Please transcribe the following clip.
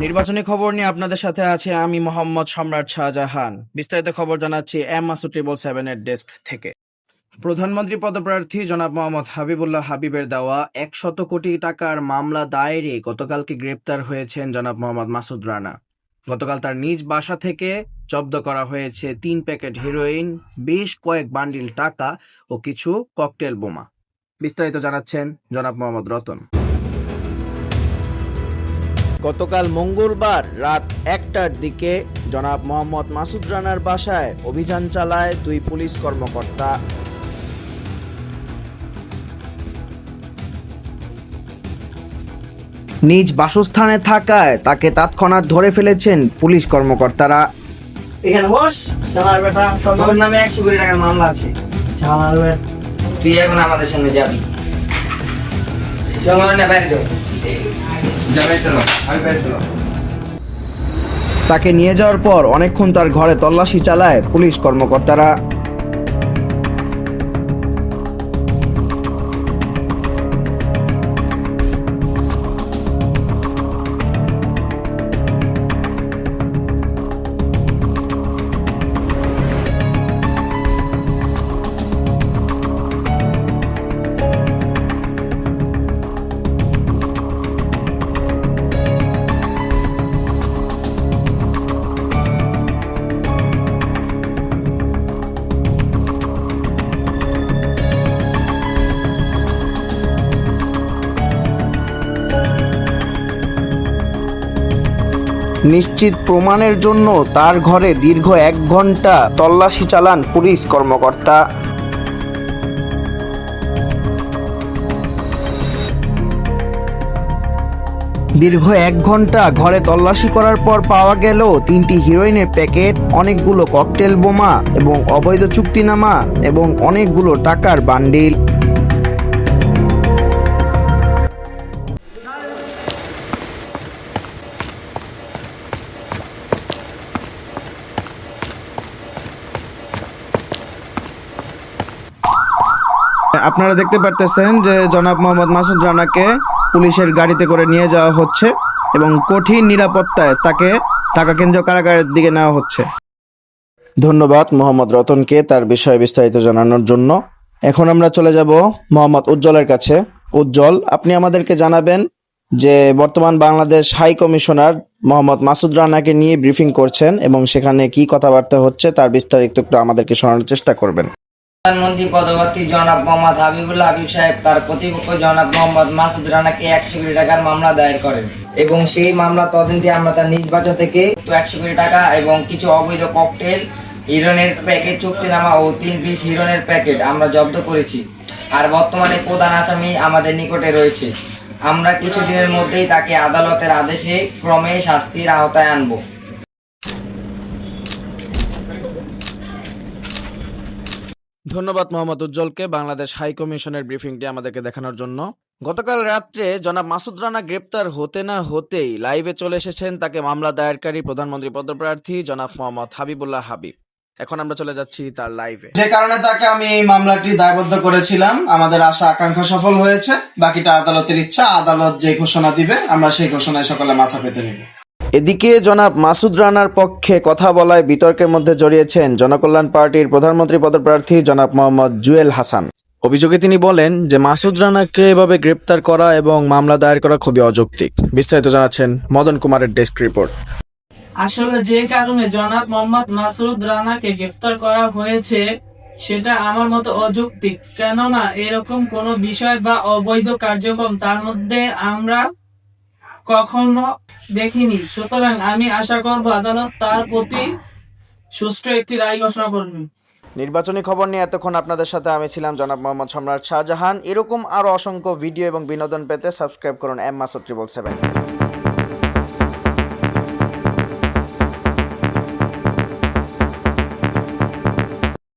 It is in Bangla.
নির্বাচনী খবর নিয়ে আপনাদের সাথে আছে আমি মোহাম্মদ সম্রাট শাহজাহান। বিস্তারিত খবর জানাচ্ছি এম মাসুদ 777 এর ডেস্ক থেকে। প্রধানমন্ত্রী পদপ্রার্থী জনাব মোহাম্মদ হাবিবুল্লাহ হাবিবের দেওয়া 100 কোটি টাকার মামলা দায়েরে গতকালকে গ্রেপ্তার হয়েছেন জনাব মোহাম্মদ মাসুদ রানা। গতকাল তার নিজ বাসা থেকে জব্দ করা হয়েছে 3 প্যাকেট হেরোইন, বেশ কয়েক বান্ডিল টাকা ও কিছু ককটেল বোমা। বিস্তারিত জানাচ্ছেন জনাব মোহাম্মদ রতন। গতকাল মঙ্গলবার রাত 1টার দিকে জনাব মোহাম্মদ মাসুদ রানার বাসায় অভিযান চালায় 2 পুলিশ কর্মকর্তা। নিজ বাসস্থানে থাকায় তাকে তৎক্ষণাৎ ধরে ফেলেছেন পুলিশ কর্মকর্তারা। এখানে বস, আমার বেটা তোর নামে 100 কোটি টাকার মামলা আছে। আমার বেটা তুই এখন আমাদের সামনে যাবি। চল না বাইরে যাও। তাকে নিয়ে যাওয়ার পর অনেকক্ষণ তার ঘরে তল্লাশি চালায় পুলিশ কর্মকর্তারা। নিশ্চিত প্রমাণের জন্য তার ঘরে দীর্ঘ 1 ঘন্টা তল্লাশি চালান পুলিশ কর্মকর্তা। দীর্ঘ 1 ঘন্টা ঘরে তল্লাশি করার পর পাওয়া গেল 3টি হিরোইনের প্যাকেট, অনেকগুলো ককটেল বোমা এবং অবৈধ চুক্তিনামা এবং অনেকগুলো টাকার বান্ডিল। আপনারা দেখতে পারতেছেন যে জনাব মোহাম্মদ মাসুদ রানাকে পুলিশের গাড়িতে করে নিয়ে যাওয়া হচ্ছে এবং কঠিন নিরাপত্তায় তাকে ঢাকা কেন্দ্রীয় কারাগারের দিকে নেওয়া হচ্ছে। ধন্যবাদ মোহাম্মদ রতনকে তার বিষয়ে বিস্তারিত জানানোর জন্য। এখন আমরা চলে যাব মোহাম্মদ উজ্জ্বলের কাছে। উজ্জ্বল, আপনি আমাদেরকে জানাবেন যে বর্তমান বাংলাদেশ হাই কমিশনার মোহাম্মদ মাসুদ রানাকে নিয়ে ব্রিফিং করছেন এবং সেখানে কি কথাবার্তা হচ্ছে তার বিস্তারিত একটু আমাদেরকে শোনানোর চেষ্টা করবেন। প্রধানমন্ত্রী পদপ্রার্থী জনাব মোহাম্মদ হাবিবুল্লাহ হাবিব সাহেব তার প্রতিপক্ষ জনাব মোহাম্মদ মাসুদ রানাকে 100 কোটি টাকার মামলা দায়ের করেন এবং সেই মামলা তদন্তে আমরা তার নিজ বাসা থেকে 100 কোটি টাকা এবং কিছু অবৈধ ককটেল, হিরোইনের প্যাকেট, চুক্তিনামা ও 3 পিস হিরোইনের প্যাকেট আমরা জব্দ করেছি। আর বর্তমানে প্রধান আসামি আমাদের নিকটে রয়েছে। আমরা কিছুদিনের মধ্যেই তাকে আদালতের আদেশে ক্রমে শাস্তির আওতায় আনব। ধন্যবাদ মোহাম্মদ উজ্জ্বলকে বাংলাদেশ হাই কমিশনের ব্রিফিংটি আমাদেরকে দেখানোর জন্য। গতকাল রাত্রে জনাব মাসুদ রানা গ্রেপ্তার হতে না হতেই লাইভে চলে এসেছেন তাকে মামলা দায়েরকারী প্রধানমন্ত্রী পদপ্রার্থী জনাব মোহাম্মদ হাবিবুল্লাহ হাবিব। এখন আমরা চলে যাচ্ছি তার লাইভে। যে কারণে তাকে আমি এই মামলাটি দায়বদ্ধ করেছিলাম, আমাদের আশা আকাঙ্ক্ষা সফল হয়েছে। বাকিটা আদালতের ইচ্ছা, আদালত যে ঘোষণা দিবে আমরা সেই ঘোষণায় সকালে মাথা পেতে নেব। এদিকে জনাব মাসুদ রানার পক্ষে কথা বলায় বিতর্কের মধ্যে জড়িয়েছেন জনকল্যাণ পার্টির প্রধানমন্ত্রী পদপ্রার্থী জনাব মোহাম্মদ জুয়েল হাসান। অভিযোগে তিনি বলেন যে মাসুদ রানাকে এভাবে গ্রেপ্তার করা এবং মামলা দায়ের করা খুবই অযৌক্তিক। বিস্তারিত জানাচ্ছেন মদন কুমারের ডেস্ক রিপোর্ট। আসলে যে কারণে জনাব মোহাম্মদ মাসুদ রানাকে গ্রেফতার করা হয়েছে সেটা আমার মতো অযৌক্তিক, কেননা এরকম কোনো বিষয় বা অবৈধ কার্যক্রম তার মধ্যে আমরা কখনো দেখিনি। সুতরাং আমি আশা করব আদালত তার প্রতি সুষ্ঠু একটি রায় ঘোষণা করবে। নির্বাচনী খবর নিয়ে এতক্ষণ আপনাদের সাথে আমি ছিলাম জনাব মোহাম্মদ সম্রাট শাহজাহান। এরকম আরো অসংখ্য ভিডিও এবং বিনোদন পেতে সাবস্ক্রাইব করুন এম মাসুদ 777।